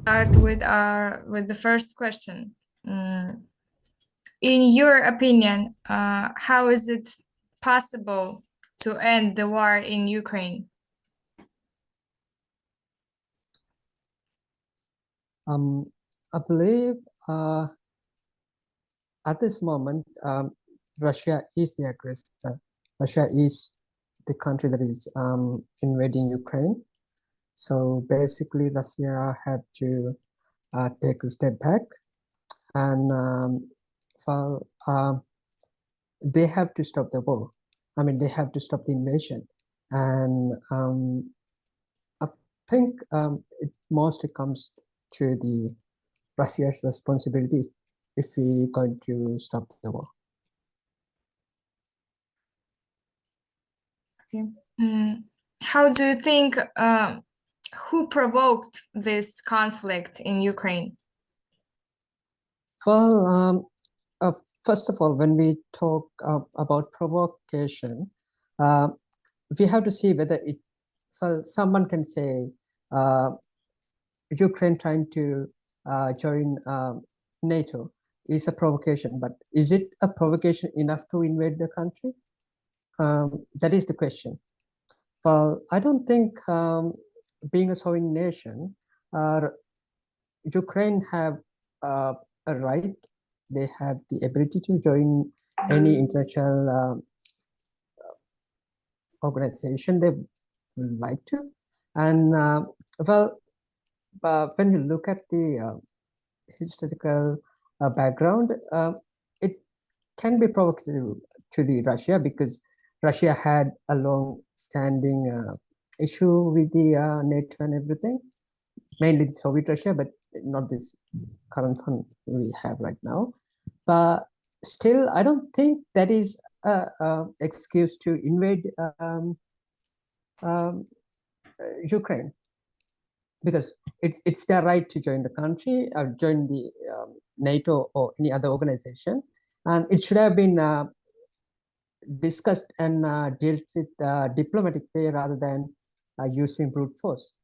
Start with the first question. In your opinion, how is it possible to end the war in Ukraine? I believe at this moment, Russia is the aggressor. Russia is the country that is invading Ukraine. So basically, Russia had to take a step back, and well, they have to stop the war. I mean, they have to stop the invasion, and I think it mostly comes to the Russia's responsibility if we going to stop the war. Okay. How do you think who provoked this conflict in Ukraine? Well, first of all, when we talk about provocation, we have to see whether it. Well, someone can say Ukraine trying to join NATO is a provocation, but is it a provocation enough to invade the country? That is the question. Well, I don't think being a sovereign nation, Ukraine have a right. They have the ability to join any international organization they would like to. And well, when you look at the historical background, it can be provocative to the Russia because Russia had a long-standing issue with the NATO and everything, mainly the Soviet Russia, but not this current one we have right now. But still, I don't think that is an excuse to invade Ukraine, because it's their right to join the country or join the NATO or any other organization, and it should have been discussed and dealt with diplomatic way rather than using brute force.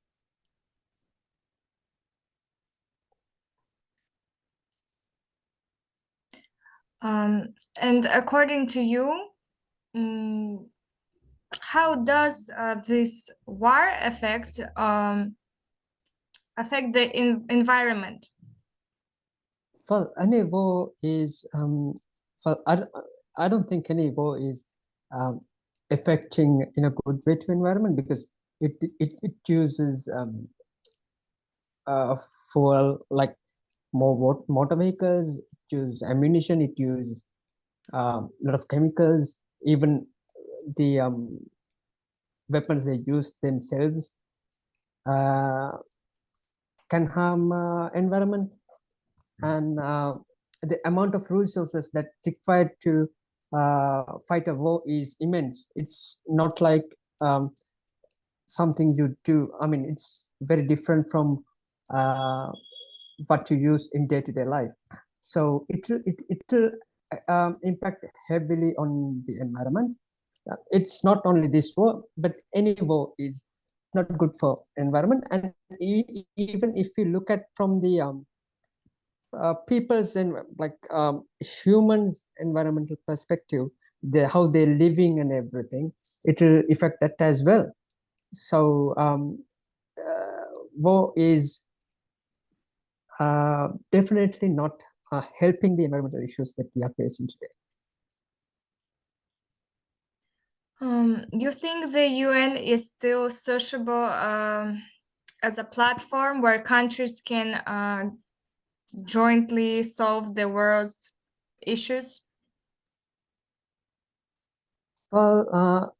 And according to you, how does this war affect the environment? Well, any war is well, I don't think any war is affecting in a good way to environment because it uses fuel like more motor vehicles, it uses ammunition, it uses a lot of chemicals, even the weapons they use themselves can harm environment, and the amount of resources that required to fight a war is immense. It's not like something you do. I mean, it's very different from what you use in day-to-day life. So it will impact heavily on the environment. It's not only this war, but any war is not good for environment. And even if you look at from the people's and like humans environmental perspective, how they're living and everything, it will affect that as well. So war is definitely not helping the environmental issues that we are facing today. You think the UN is still sociable as a platform where countries can jointly solve the world's issues? Well,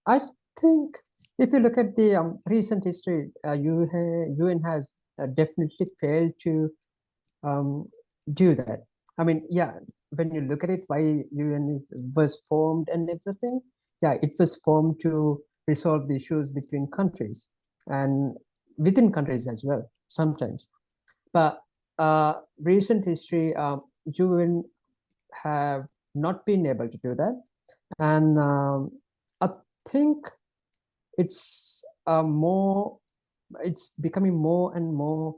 I think if you look at the recent history, UN has definitely failed to do that. I mean, yeah, when you look at it, why was formed and everything, yeah, it was formed to resolve the issues between countries and within countries as well sometimes. But recent history, UN have not been able to do that, and I think it's more, it's becoming more and more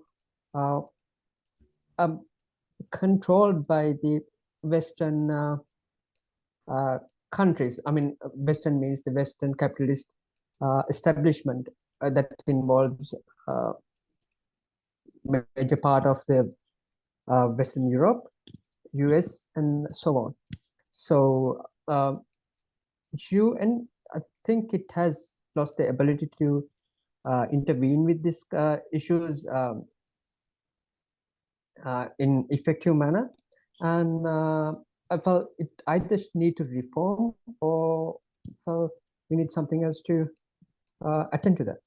controlled by the Western countries. I mean, Western means the Western capitalist establishment that involves major part of the Western Europe, US, and so on. So UN, I think it has lost the ability to intervene with these issues in effective manner, and I felt it either need to reform or felt we need something else to attend to that.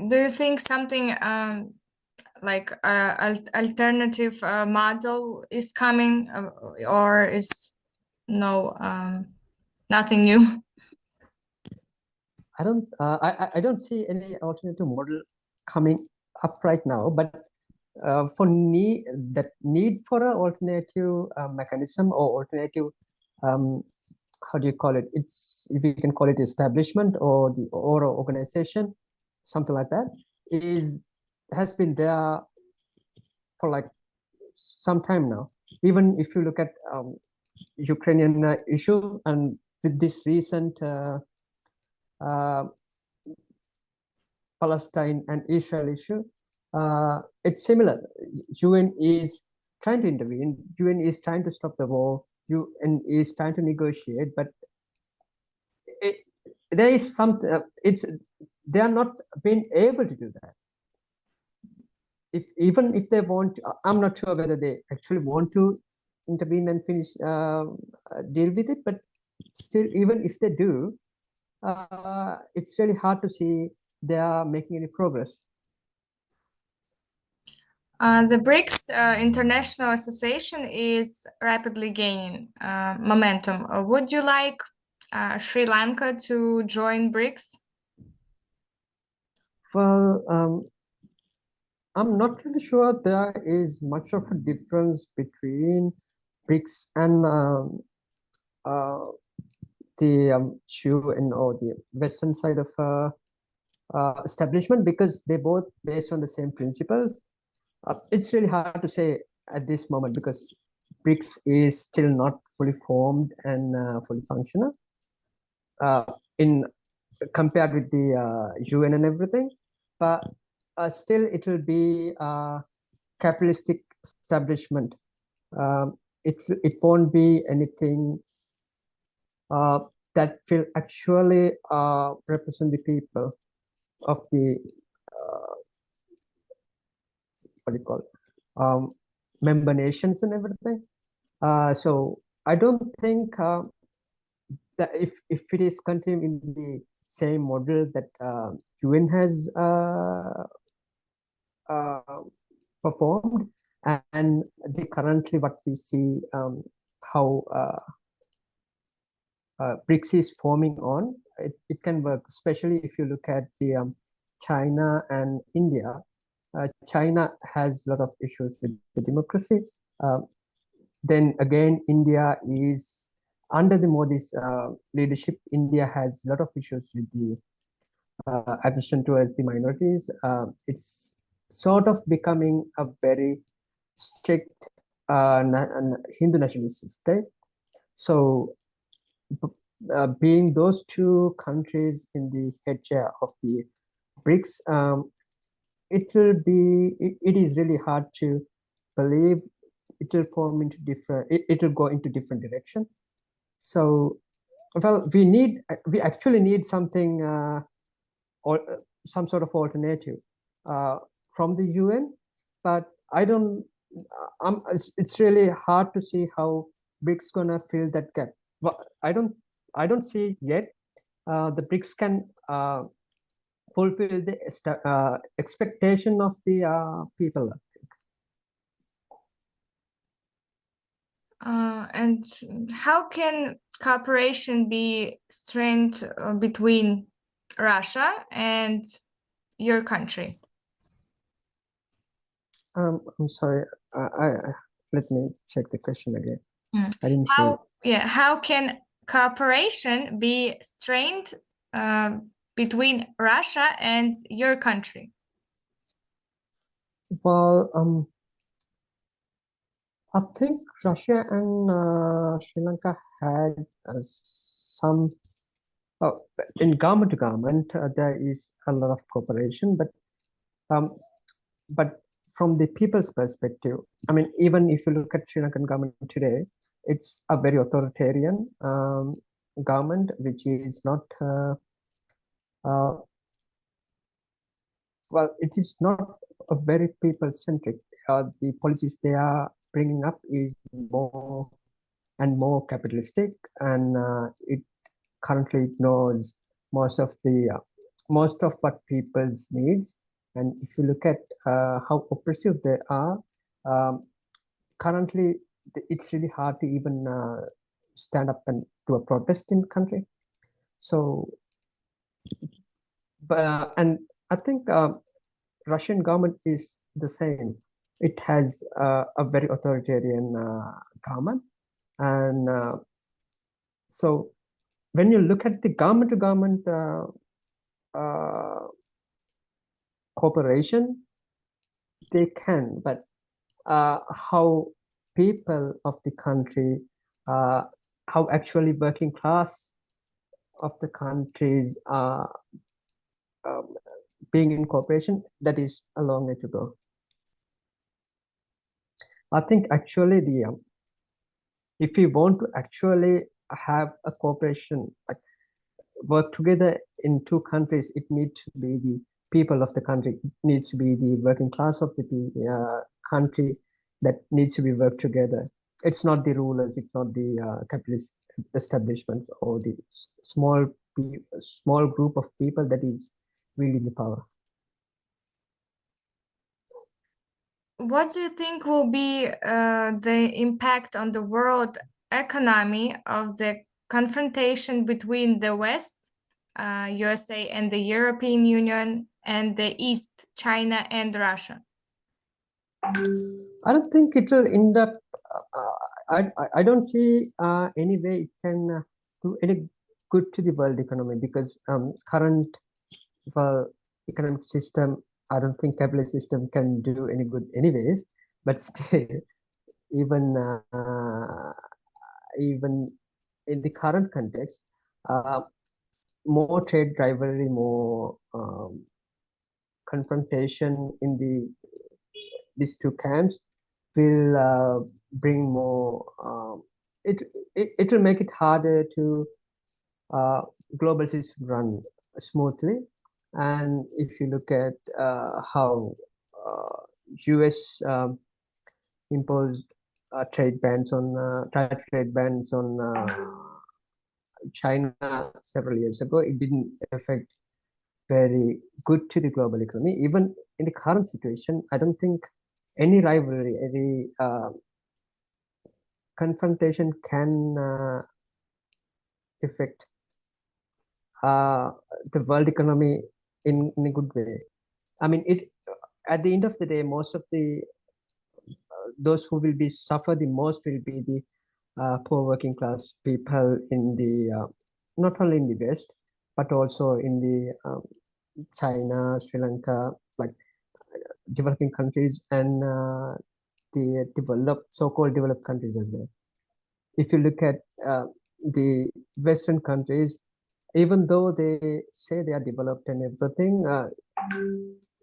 Do you think something like alternative model is coming, or is nothing new? I don't see any alternative model coming up right now, but for need for an alternative mechanism or alternative how do you call it? It's, if you can call it, establishment or the or organization, something like that, has been there for like some time now. Even if you look at Ukrainian issue, and with this recent Palestine and Israel issue, it's similar. UN is trying to intervene. UN is trying to stop the war. UN is trying to negotiate, but there is some. They are not being able to do that. Even if they want, I'm not sure whether they actually want to intervene and finish deal with it. But still, even if they do, it's really hard to see they are making any progress. The BRICS International Association is rapidly gaining momentum. Would you like Sri Lanka to join BRICS? Well, I'm not really sure there is much of a difference between BRICS and the UN or the Western side of establishment, because they both based on the same principles. It's really hard to say at this moment because BRICS is still not fully formed and fully functional in compared with the UN and everything, but still it will be a capitalistic establishment. It won't be anything that will actually represent the people of the what do you call it? Member nations and everything. So I don't think that if it is continuing in the same model that UN has performed, and the currently what we see how BRICS is forming on, it can work, especially if you look at the China and India. China has a lot of issues with the democracy. Then again, India is under the Modi's leadership. India has a lot of issues with the aggression towards the minorities. It's sort of becoming a very strict Hindu nationalist state. So being those two countries in the head chair of the BRICS, it is really hard to believe it will form into different, it will go into different direction. So, well, we actually need something or some sort of alternative from the UN, but I don't, it's really hard to see how BRICS gonna fill that gap. Well, I don't see yet the BRICS can fulfill the expectation of the people. And how can cooperation be strengthened between Russia and your country? I'm sorry. Let me check the question again. I didn't hear. How can cooperation be strengthened between Russia and your country? Well, I think Russia and Sri Lanka had some, in government to government, there is a lot of cooperation, um, but from the people's perspective, I mean, even if you look at Sri Lankan government today, it's a very authoritarian government, which is not, well, it is not a very people-centric. The policies they are bringing up is more and more capitalistic, and it currently ignores most of what people's needs. And if you look at how oppressive they are, um, currently it's really hard to even stand up and do a protest in the country. So, and I think Russian government is the same. It has a very authoritarian government, and so when you look at the government to government cooperation, they can, but how people of the country, how actually working class of the countries are being in cooperation, that is a long way to go. I think actually if we want to actually have a cooperation, like work together in two countries, it needs to be the people of the country. It needs to be the working class of the country that needs to be worked together. It's not the rulers, it's not the capitalist establishments or the small group of people that is wielding the power. What do you think will be the impact on the world economy of the confrontation between the West, USA, and the European Union, and the East, China and Russia? I don't think it will end up. I don't see any way it can do any good to the world economy, because current economic system, I don't think capitalist system can do any good anyways. But still, even even in the current context, more trade rivalry, more confrontation in these two camps will bring more. It will make it harder to global system run smoothly. And if you look at how US imposed trade bans on China several years ago, it didn't affect very good to the global economy. Even in the current situation, I don't think any rivalry, any confrontation can affect the world economy in a good way. I mean, at the end of the day, most of the those who will be suffer the most will be the poor working class people in the not only in the West but also in the China, Sri Lanka, like developing countries, and the so-called developed countries as well. If you look at the Western countries, even though they say they are developed and everything,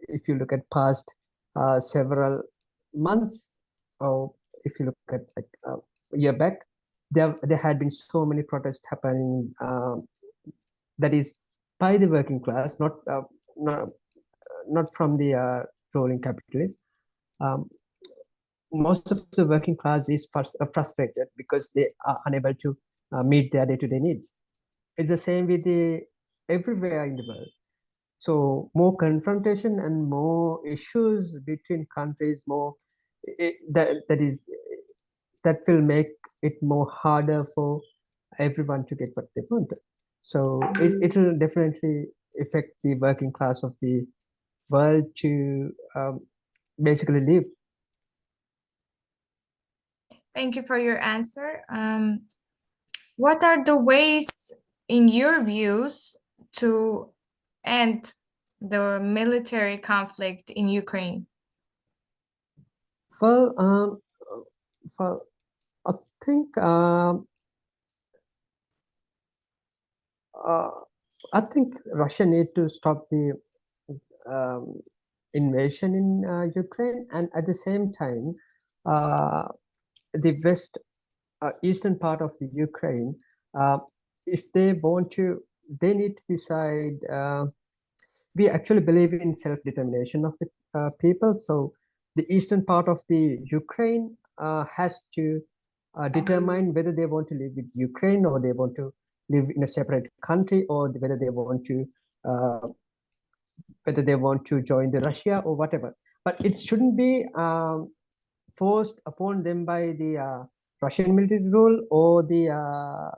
if you look at past several months, or if you look at like a year back, there had been so many protests happening. That is by the working class, not from the ruling capitalists. Most of the working class is frustrated because they are unable to meet their day-to-day needs. It's the same with everywhere in the world. So more confrontation and more issues between countries, that will make it more harder for everyone to get what they want. So it will definitely affect the working class of the world to basically live. Thank you for your answer. What are the ways, in your views, to end the military conflict in Ukraine? Well, well, I think uh, I think Russia need to stop the um, invasion in Ukraine, and at the same time, uh, the eastern part of the Ukraine, uh, if they want to, they need to decide. We actually believe in self-determination of the people. So the eastern part of the Ukraine has to determine whether they want to live with Ukraine or they want to live in a separate country, or uh, whether they want to join the Russia or whatever. But it shouldn't be forced upon them by the Russian military rule, or the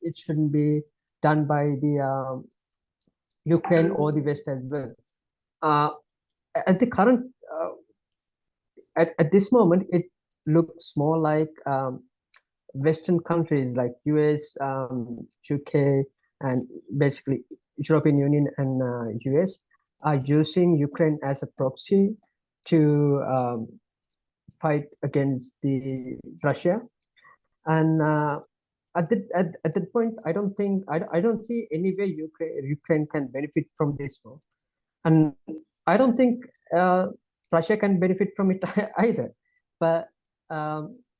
it shouldn't be done by the Ukraine or the West as well. Uh, at the current at this moment, it looks more like Western countries like US, UK, and basically European Union and US are using Ukraine as a proxy to fight against the Russia. And at that point, I don't think I don't see any way Ukraine can benefit from this war, and I don't think Russia can benefit from it either. But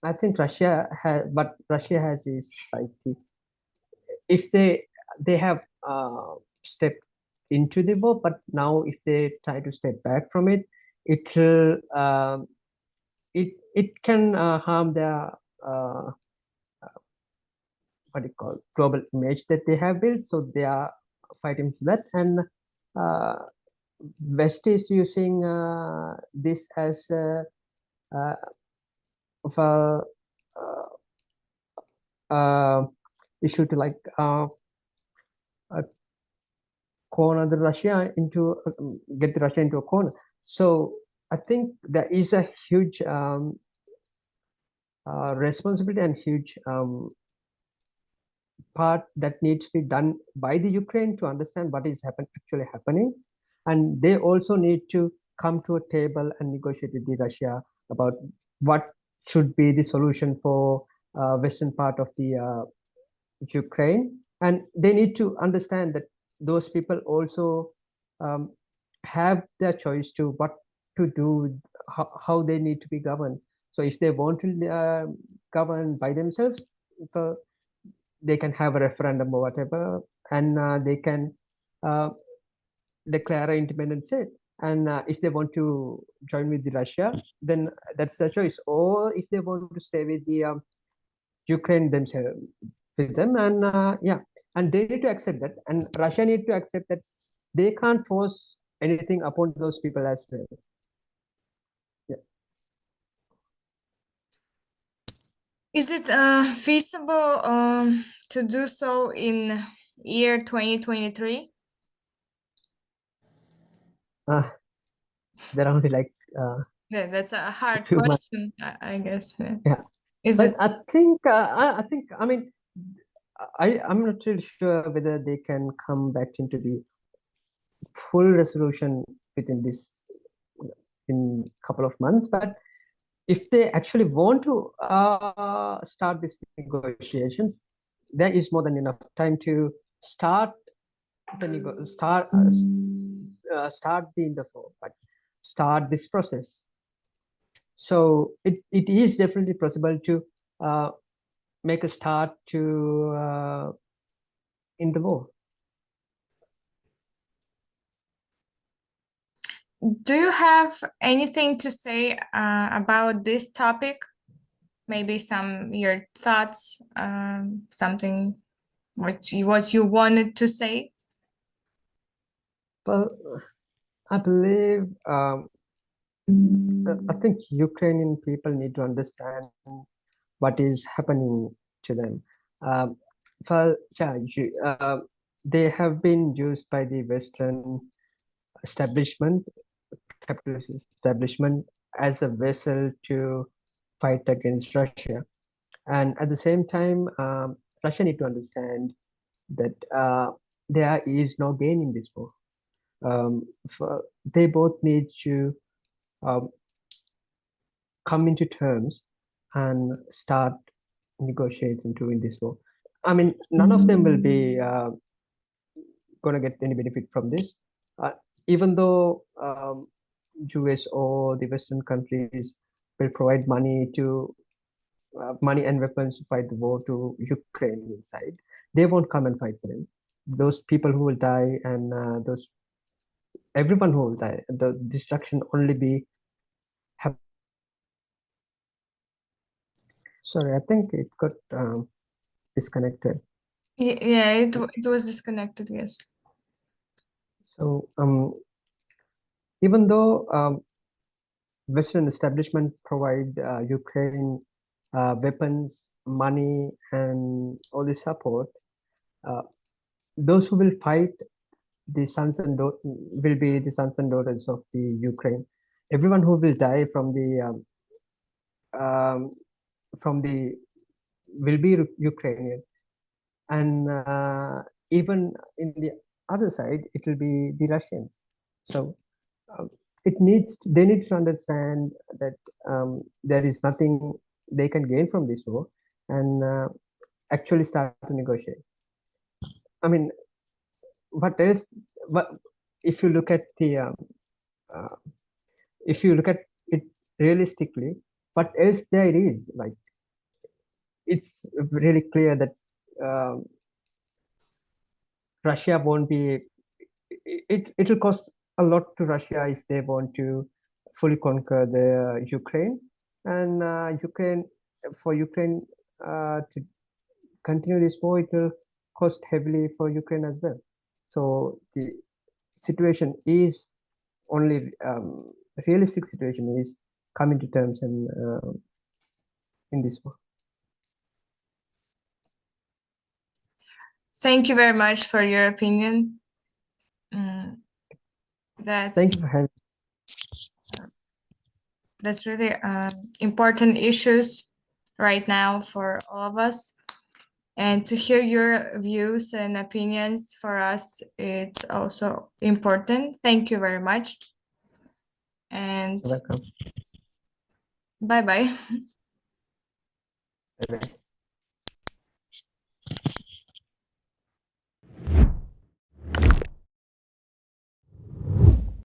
I think Russia has is like if they have stepped into the war, but now if they try to step back from it, it will it can harm their what do you call global image that they have built. So they are fighting for that, and uh, West is using this as uh, of a issue to like corner the Russia into get the Russia into a corner. So I think there is a huge responsibility and huge part that needs to be done by the Ukraine to understand what is actually happening, and they also need to come to a table and negotiate with the Russia about what should be the solution for western part of the Ukraine, and they need to understand that those people also um, have their choice to what to do, how they need to be governed. So if they want to govern by themselves, so they can have a referendum or whatever, and they can uh, declare an independent state. And if they want to join with the Russia, then that's their choice. Or if they want to stay with the Ukraine themselves, with them, and yeah, and they need to accept that, and Russia need to accept that they can't force anything upon those people as well. Yeah. Is it feasible to do so in year 2023? There are only like Yeah, that's a hard few months. question, I guess. Yeah, Is but it? I think I mean I'm not really sure whether they can come back into the full resolution within this in couple of months. But if they actually want to start these negotiations, there is more than enough time to start start start this process. So it is definitely possible to make a start to in the war. Do you have anything to say about this topic? Maybe your thoughts, something what you wanted to say? Well, I believe I think Ukrainian people need to understand what is happening to them. Well, yeah, they have been used by the Western establishment, capitalist establishment, as a vessel to fight against Russia. And at the same time, Russia need to understand that there is no gain in this war. they both need to um, come into terms and start negotiating to win this war. I mean, none of them will be going to get any benefit from this, even though US or the Western countries will provide money to money and weapons to fight the war to Ukraine inside. They won't come and fight for them. Those people who will die and those everyone who will die, the destruction only be have. Sorry, I think it got disconnected. Yeah, it was disconnected, yes. So even though Western establishment provide Ukraine weapons, money, and all the support, those who will fight the sons and will be the sons and daughters of the Ukraine. Everyone who will die from the will be Ukrainian, and even in the other side, it will be the Russians. So they need to understand that there is nothing they can gain from this war, and actually start to negotiate. I mean, what else? What if you look at the if you look at it realistically, what else there is? Like, it's really clear that Russia won't be. It will cost a lot to Russia if they want to fully conquer the Ukraine, and for Ukraine to continue this war, it will cost heavily for Ukraine as well. So the situation is only realistic situation is coming to terms and in this war. Thank you very much for your opinion. Thank you for having. That's really important issues right now for all of us. And to hear your views and opinions for us, it's also important. Thank you very much. And You're welcome. bye-bye. Bye-bye.